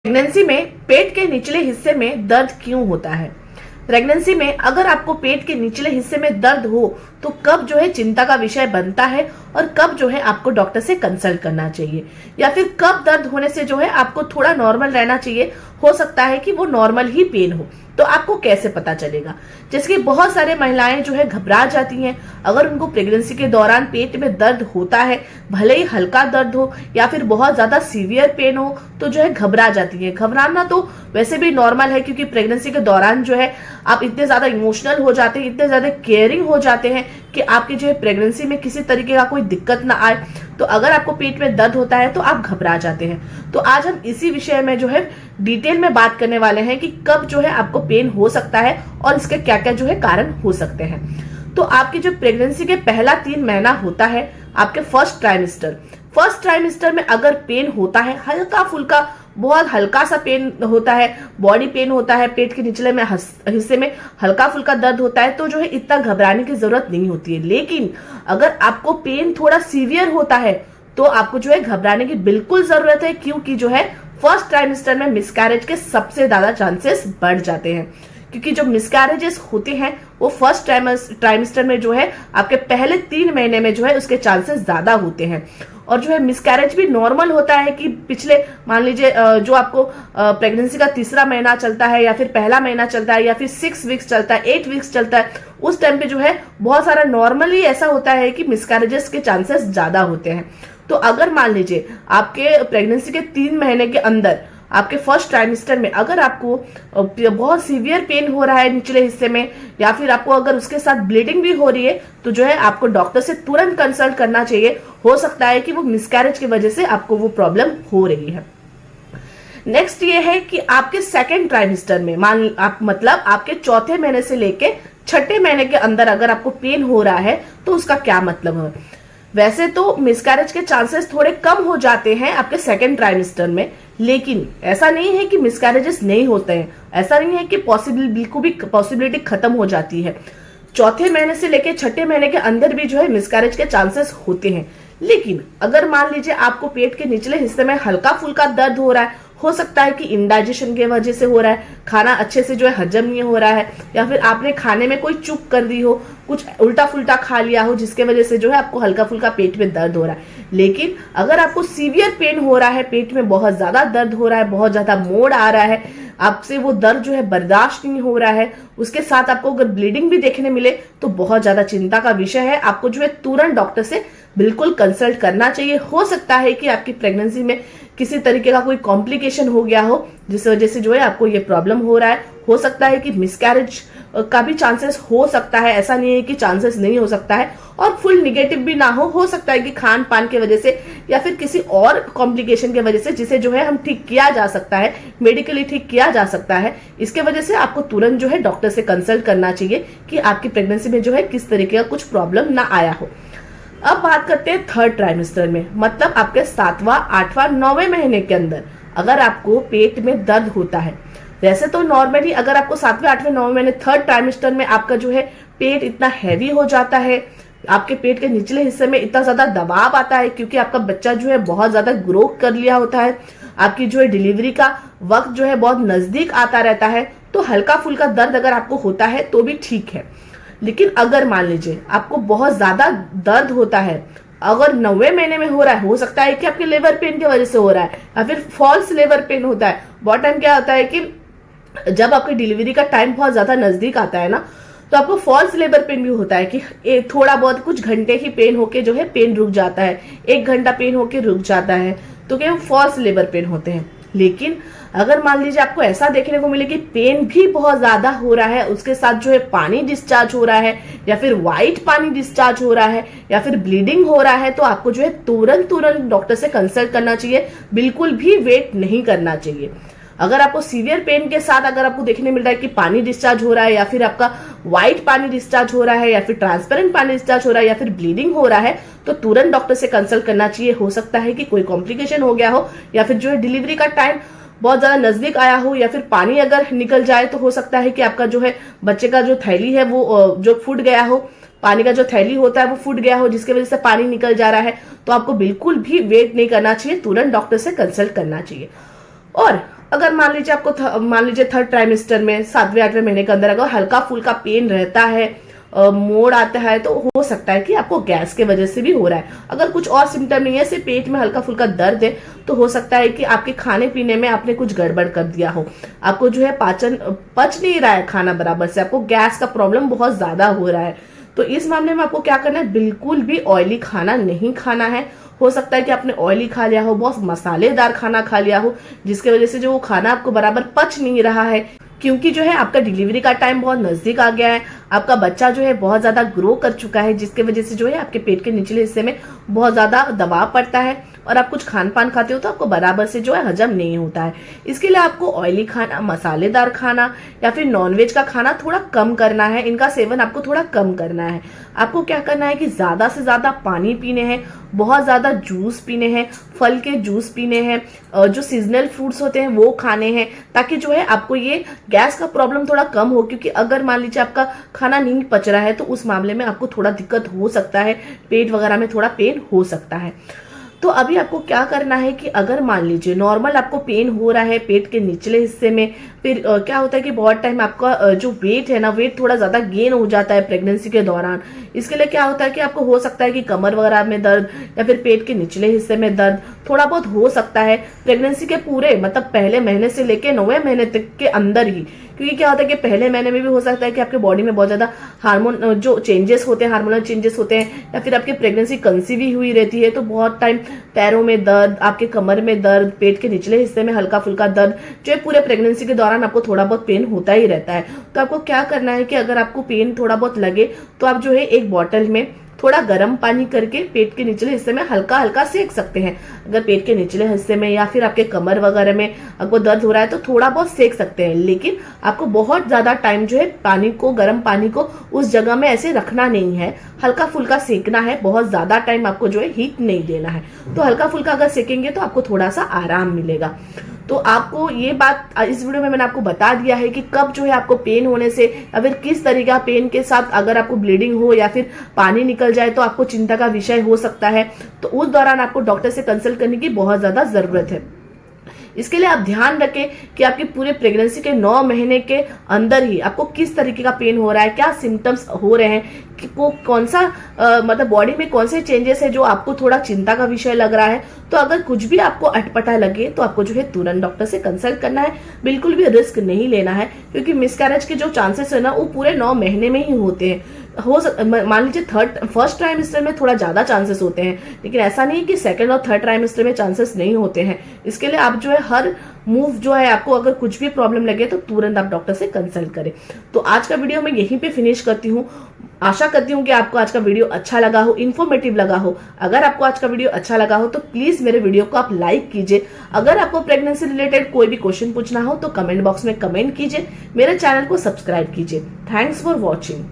Pregnancy में पेट के निचले हिस्से में दर्द क्यों होता है? प्रेगनेंसी में अगर आपको पेट के निचले हिस्से में दर्द हो तो कब जो है चिंता का विषय बनता है और कब जो है आपको डॉक्टर से कंसल्ट करना चाहिए, या फिर कब दर्द होने से जो है आपको थोड़ा नॉर्मल रहना चाहिए। हो सकता है कि वो नॉर्मल ही पेन हो, तो आपको कैसे पता चलेगा? जैसे कि बहुत सारे महिलाएं जो है घबरा जाती हैं अगर उनको प्रेगनेंसी के दौरान पेट में दर्द होता है, भले ही हल्का दर्द हो या फिर बहुत ज्यादा सीवियर पेन हो, तो जो है घबरा जाती है। घबराना तो वैसे भी नॉर्मल है, क्योंकि प्रेगनेंसी के दौरान जो है आप इतने ज्यादा इमोशनल हो जाते हैं, इतने ज्यादा केयरिंग हो जाते हैं कि आपकी जो है प्रेगनेंसी में किसी तरीके का कोई दिक्कत ना आए। तो अगर आपको पेट में दर्द होता है तो आप घबरा जाते हैं। तो आज हम इसी विषय में जो है डिटेल में बात करने वाले हैं कि कब जो है आपको पेन हो सकता है और इसके क्या क्या जो है कारण हो सकते हैं। तो आपकी जो प्रेगनेंसी के पहला 3 महीना होता है, आपके फर्स्ट ट्राइमेस्टर में अगर पेन होता है, हल्का फुल्का बहुत हल्का सा पेन होता है, बॉडी पेन होता है, पेट के निचले में हिस्से में हल्का फुल्का दर्द होता है, तो जो है इतना घबराने की जरूरत नहीं होती है। लेकिन अगर आपको पेन थोड़ा सीवियर होता है तो आपको जो है घबराने की बिल्कुल जरूरत है, क्योंकि जो है फर्स्ट ट्राइमेस्टर में मिसकैरेज के सबसे ज्यादा चांसेस बढ़ जाते हैं। क्योंकि जो मिसकैरेजेस होते हैं वो फर्स्ट ट्राइमेस्टर में जो है आपके पहले 3 महीने में जो है उसके चांसेस ज्यादा होते हैं। और जो है मिसकैरेज भी नॉर्मल होता है कि पिछले मान लीजिए जो आपको प्रेगनेंसी का तीसरा महीना चलता है या फिर पहला महीना चलता है या फिर 6 वीक्स चलता है, 8 वीक्स चलता है, उस टाइम पे जो है बहुत सारा नॉर्मली ऐसा होता है कि मिसकैरेजेस के चांसेस ज्यादा होते हैं। तो अगर मान लीजिए आपके प्रेगनेंसी के 3 महीने के अंदर आपके फर्स्ट ट्राइमेस्टर में अगर आपको बहुत सीवियर पेन हो रहा है निचले हिस्से में, या फिर आपको अगर उसके साथ ब्लीडिंग भी हो रही है, तो जो है आपको डॉक्टर से तुरंत कंसल्ट करना चाहिए। हो सकता है कि वो मिसकैरेज की वजह से आपको वो प्रॉब्लम हो रही है। नेक्स्ट ये है कि आपके सेकेंड ट्राइमेस्टर में मतलब आपके चौथे महीने से लेके 6ठे महीने के अंदर अगर आपको पेन हो रहा है तो उसका क्या मतलब है? वैसे तो मिसकैरेज के चांसेस थोड़े कम हो जाते हैं आपके सेकेंड ट्राइमेस्टर में, लेकिन ऐसा नहीं है कि मिसकैरेजेस नहीं होते हैं, ऐसा नहीं है कि बिल्कुल भी पॉसिबिलिटी खत्म हो जाती है। चौथे महीने से लेके 6ठे महीने के अंदर भी जो है मिसकैरेज के चांसेस होते हैं। लेकिन अगर मान लीजिए आपको पेट के निचले हिस्से में हल्का फुल्का दर्द हो रहा है, हो सकता है कि इंडाइजेशन की वजह से हो रहा है, खाना अच्छे से जो है हजम नहीं हो रहा है, या फिर आपने खाने में कोई चूक कर दी हो, कुछ उल्टा फुल्टा खा लिया हो, जिसके वजह से जो है आपको हल्का फुल्का पेट में दर्द हो रहा है। लेकिन अगर आपको सीवियर पेन हो रहा है, पेट में बहुत ज्यादा दर्द हो रहा है, बहुत ज्यादा मोड़ आ रहा है, आपसे वो दर्द जो है बर्दाश्त नहीं हो रहा है, उसके साथ आपको अगर ब्लीडिंग भी देखने मिले, तो बहुत ज्यादा चिंता का विषय है। आपको जो है तुरंत डॉक्टर से बिल्कुल कंसल्ट करना चाहिए। हो सकता है कि आपकी प्रेगनेंसी में किसी तरीके का कोई कॉम्प्लिकेशन हो गया हो, जिस वजह से जो है आपको ये प्रॉब्लम हो रहा है। हो सकता है कि मिसकैरेज का भी चांसेस हो सकता है, ऐसा नहीं है कि चांसेस नहीं हो सकता है, और फुल निगेटिव भी ना हो सकता है कि खान पान की वजह से या फिर किसी और कॉम्प्लिकेशन की वजह से, जिसे जो है हम ठीक किया जा सकता है, मेडिकली ठीक किया जा सकता है। इसके वजह से आपको तुरंत जो है डॉक्टर से कंसल्ट करना चाहिए कि आपकी प्रेगनेंसी में जो है किस तरीके का कुछ प्रॉब्लम ना आया हो। अब बात करते हैं थर्ड ट्राइमेस्टर में, मतलब आपके 7वां, 8वां, 9वें महीने के अंदर अगर आपको पेट में दर्द होता है। वैसे तो नॉर्मली अगर आपको 7वें, 8वें, 9वें महीने थर्ड ट्राइमेस्टर में आपका जो है पेट इतना हैवी हो जाता है, आपके पेट के निचले हिस्से में इतना ज्यादा दबाव आता है, क्योंकि आपका बच्चा जो है बहुत ज्यादा ग्रो कर लिया होता है, आपकी जो है डिलीवरी का वक्त जो है बहुत नजदीक आता रहता है, तो हल्का फुल्का दर्द अगर आपको होता है तो भी ठीक है। लेकिन अगर मान लीजिए आपको बहुत ज्यादा दर्द होता है, अगर 9वें महीने में हो रहा है, हो सकता है कि आपके लेबर पेन की वजह से हो रहा है, या फिर फॉल्स लेबर पेन होता है। बहुत टाइम क्या होता है कि जब आपकी डिलीवरी का टाइम बहुत ज्यादा नजदीक आता है ना, तो आपको फॉल्स लेबर पेन भी होता है कि थोड़ा बहुत कुछ घंटे ही पेन होके जो है पेन रुक जाता है, 1 घंटा पेन होके रुक जाता है, तो क्या फॉल्स लेबर पेन होते हैं। लेकिन अगर मान लीजिए आपको ऐसा देखने को मिले कि पेन भी बहुत ज्यादा हो रहा है, उसके साथ जो है पानी डिस्चार्ज हो रहा है, या फिर व्हाइट पानी डिस्चार्ज हो रहा है, या फिर ब्लीडिंग हो रहा है, तो आपको जो है तुरंत डॉक्टर से कंसल्ट करना चाहिए, बिल्कुल भी वेट नहीं करना चाहिए। अगर आपको सीवियर पेन के साथ अगर आपको देखने मिल रहा है कि पानी डिस्चार्ज हो रहा है, या फिर आपका व्हाइट पानी डिस्चार्ज हो रहा है, या फिर ट्रांसपेरेंट पानी डिस्चार्ज हो रहा है, या फिर ब्लीडिंग हो रहा है, तो तुरंत डॉक्टर से कंसल्ट करना चाहिए। हो सकता है कि कोई कॉम्प्लिकेशन हो गया हो, या फिर जो है डिलीवरी का टाइम बहुत ज्यादा नजदीक आया हो, या फिर पानी अगर निकल जाए, तो हो सकता है कि आपका जो है बच्चे का जो थैली है वो जो फूट गया हो, पानी का जो थैली होता है वो फूट गया हो, जिसकी वजह से पानी निकल जा रहा है। तो आपको बिल्कुल भी वेट नहीं करना चाहिए, तुरंत डॉक्टर से कंसल्ट करना चाहिए। और अगर मान लीजिए मान लीजिए थर्ड ट्राइमेस्टर में 7वें-8वें महीने के अंदर अगर हल्का फुल्का पेन रहता है, मोड़ आता है, तो हो सकता है कि आपको गैस के वजह से भी हो रहा है। अगर कुछ और सिम्टम नहीं है, सिर्फ पेट में हल्का फुल्का दर्द है, तो हो सकता है कि आपके खाने पीने में आपने कुछ गड़बड़ कर दिया हो, आपको जो है पाचन पच नहीं रहा है खाना बराबर से, आपको गैस का प्रॉब्लम बहुत ज्यादा हो रहा है। तो इस मामले में आपको क्या करना है, बिल्कुल भी ऑयली खाना नहीं खाना है। हो सकता है कि आपने ऑयली खा लिया हो, बहुत मसालेदार खाना खा लिया हो, जिसके वजह से जो वो खाना आपको बराबर पच नहीं रहा है, क्योंकि जो है आपका डिलीवरी का टाइम बहुत नजदीक आ गया है, आपका बच्चा जो है बहुत ज्यादा ग्रो कर चुका है, जिसके वजह से जो है आपके पेट के निचले हिस्से में बहुत ज्यादा दबाव पड़ता है और आप कुछ खान पान खाते हो तो आपको बराबर से जो है हजम नहीं होता है। इसके लिए आपको ऑयली खाना, मसालेदार खाना या फिर नॉनवेज का खाना थोड़ा कम करना है, इनका सेवन आपको थोड़ा कम करना है। आपको क्या करना है कि ज्यादा से ज्यादा पानी पीने हैं, बहुत ज्यादा जूस पीने हैं, फल के जूस पीने हैं, जो सीजनल फ्रूट्स होते हैं वो खाने हैं, ताकि जो है आपको ये गैस का प्रॉब्लम थोड़ा कम हो। क्योंकि अगर मान लीजिए आपका खाना नहीं पच रहा है तो उस मामले में आपको थोड़ा दिक्कत हो सकता है, पेट वगैरह में थोड़ा पेन हो सकता है। तो अभी आपको क्या करना है कि अगर मान लीजिए नॉर्मल आपको पेन हो रहा है पेट के निचले हिस्से में, फिर क्या होता है कि बहुत टाइम आपका जो वेट है ना, वेट थोड़ा ज्यादा गेन हो जाता है प्रेगनेंसी के दौरान। इसके लिए क्या होता है कि आपको हो सकता है कि कमर वगैरह में दर्द या फिर पेट के निचले हिस्से में दर्द थोड़ा बहुत हो सकता है प्रेगनेंसी के पूरे मतलब पहले महीने से लेके 9वें महीने तक के अंदर ही। क्योंकि क्या होता है कि पहले महीने में भी हो सकता है कि आपके बॉडी में बहुत ज्यादा हार्मोन जो चेंजेस होते हैं, हार्मोनल चेंजेस होते हैं, या फिर आपकी प्रेगनेंसी कंसीव ही हुई रहती है, तो बहुत टाइम पैरों में दर्द, आपके कमर में दर्द, पेट के निचले हिस्से में हल्का फुल्का दर्द जो है पूरे प्रेगनेंसी के दौरान आपको थोड़ा बहुत पेन होता ही रहता है। तो आपको क्या करना है कि अगर आपको पेन थोड़ा बहुत लगे तो आप जो है एक बॉटल में थोड़ा गर्म पानी करके पेट के निचले हिस्से में हल्का हल्का सेक सकते हैं। अगर पेट के निचले हिस्से में या फिर आपके कमर वगैरह में आपको दर्द हो रहा है तो थोड़ा बहुत सेक सकते हैं, लेकिन आपको बहुत ज्यादा टाइम जो है पानी को, गर्म पानी को उस जगह में ऐसे रखना नहीं है, हल्का फुल्का सेकना है, बहुत ज्यादा टाइम आपको जो है हीट नहीं देना है। तो हल्का फुल्का अगर सेकेंगे तो आपको थोड़ा सा आराम मिलेगा। तो आपको ये बात इस वीडियो में मैंने आपको बता दिया है कि कब जो है आपको पेन होने से या फिर किस तरीका पेन के साथ अगर आपको ब्लीडिंग हो या फिर पानी निकल जाए तो आपको चिंता का विषय हो सकता है। तो उस दौरान आपको डॉक्टर से कंसल्ट करने की बहुत ज्यादा जरूरत है। इसके लिए आप ध्यान रखें कि आपकी पूरे प्रेगनेंसी के 9 महीने के अंदर ही आपको किस तरीके का पेन हो रहा है, क्या सिम्टम्स हो रहे हैं, कि वो कौन सा मतलब बॉडी में कौन से चेंजेस है जो आपको थोड़ा चिंता का विषय लग रहा है। तो अगर कुछ भी आपको अटपटा लगे तो आपको जो है तुरंत डॉक्टर से कंसल्ट करना है, बिल्कुल भी रिस्क नहीं लेना है, क्योंकि मिसकैरेज के जो चांसेस है ना वो पूरे 9 महीने में ही होते हैं। मान लीजिए फर्स्ट ट्राइमेस्टर में थोड़ा ज्यादा चांसेस होते हैं, लेकिन ऐसा नहीं कि सेकंड और थर्ड ट्राइमेस्टर में चांसेस नहीं होते हैं। इसके लिए आप जो है हर मूव जो है, आपको अगर कुछ भी प्रॉब्लम लगे तो तुरंत आप डॉक्टर से कंसल्ट करें। तो आज का वीडियो मैं यहीं पे फिनिश करती हूँ। आशा करती हूँ कि आपको आज का वीडियो अच्छा लगा हो, इन्फॉर्मेटिव लगा हो। अगर आपको आज का वीडियो अच्छा लगा हो तो प्लीज मेरे वीडियो को आप लाइक कीजिए। अगर आपको प्रेगनेंसी रिलेटेड कोई भी क्वेश्चन पूछना हो तो कमेंट बॉक्स में कमेंट कीजिए, मेरे चैनल को सब्सक्राइब कीजिए। Thanks for watching.